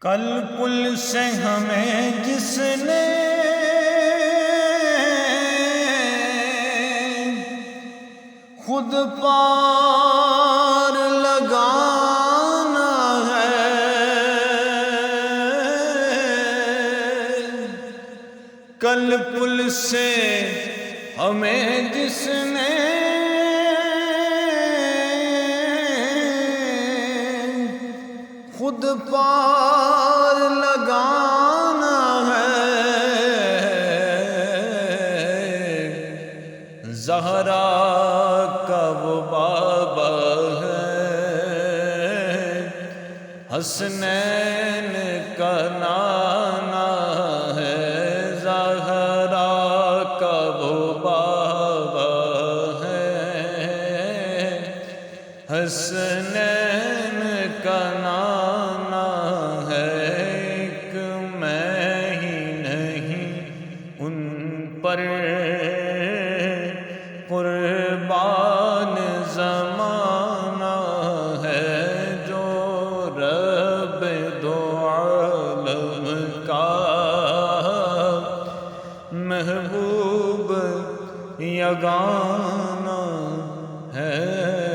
کل پل سے ہمیں جس نے خود پار لگانا ہے، کل پل سے ہمیں جس نے خود پار لگانا ہے، زہرا کا وہ بابا ہے، حسنین کا نانا ہے، زہرا کا وہ بابا ہے، حسنین کا نانا ہے، ایک میں ہی نہیں ان پر قربان زمانہ ہے، جو رب دو عالم کا محبوب یگانہ ہے۔